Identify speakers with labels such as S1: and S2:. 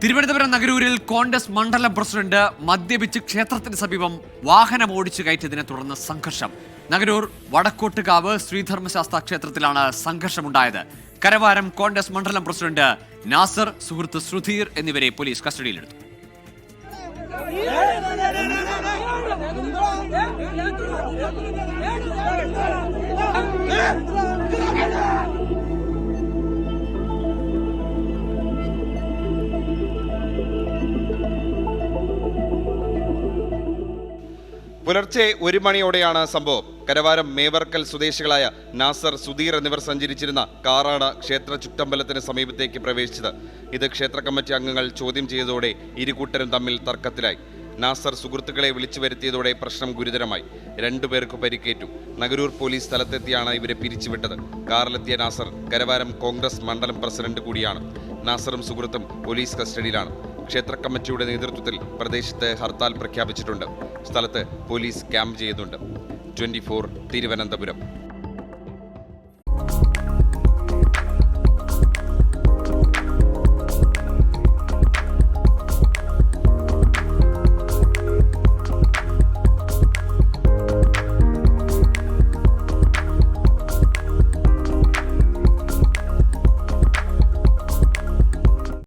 S1: തിരുവനന്തപുരം നഗരൂരിൽ കോൺഗ്രസ് മണ്ഡലം പ്രസിഡന്റ് മദ്യപിച്ച് ക്ഷേത്രത്തിന് സമീപം വാഹനം ഓടിച്ചു കയറ്റിയതിനെ തുടർന്ന് സംഘർഷം. നഗരൂർ വടക്കോട്ടുകാവ് ശ്രീധർമ്മശാസ്ത്ര ക്ഷേത്രത്തിലാണ് സംഘർഷമുണ്ടായത്. കരവാരം കോൺഗ്രസ് മണ്ഡലം പ്രസിഡന്റ് നാസർ, സുഹൃത്ത് സുധീർ എന്നിവരെ പോലീസ് കസ്റ്റഡിയിലെടുത്തു.
S2: പുലർച്ചെ 1 മണിയോടെയാണ് സംഭവം. കരവാരം മേവർക്കൽ സ്വദേശികളായ നാസർ, സുധീർ എന്നിവർ സഞ്ചരിച്ചിരുന്ന കാറാണ് ക്ഷേത്ര ചുറ്റമ്പലത്തിന് സമീപത്തേക്ക് പ്രവേശിച്ചത്. ഇത് ക്ഷേത്ര കമ്മിറ്റി അംഗങ്ങൾ ചോദ്യം ചെയ്തതോടെ ഇരുകൂട്ടരും തമ്മിൽ തർക്കത്തിലായി. നാസർ സുഹൃത്തുക്കളെ വിളിച്ചു വരുത്തിയതോടെ പ്രശ്നം ഗുരുതരമായി. 2 പേർക്ക് പരിക്കേറ്റു. നഗരൂർ പോലീസ് സ്ഥലത്തെത്തിയാണ് ഇവരെ പിരിച്ചുവിട്ടത്. കാറിലെത്തിയ നാസർ കരവാരം കോൺഗ്രസ് മണ്ഡലം പ്രസിഡന്റ് കൂടിയാണ്. നാസറും സുഹൃത്തും പോലീസ് കസ്റ്റഡിയിലാണ്. ക്ഷേത്ര കമ്മിറ്റിയുടെ നേതൃത്വത്തിൽ പ്രദേശത്ത് ഹർത്താൽ പ്രഖ്യാപിച്ചിട്ടുണ്ട്. സ്ഥലത്ത് പോലീസ് ക്യാമ്പ് ചെയ്യുന്നുണ്ട്. 24 തിരുവനന്തപുരം.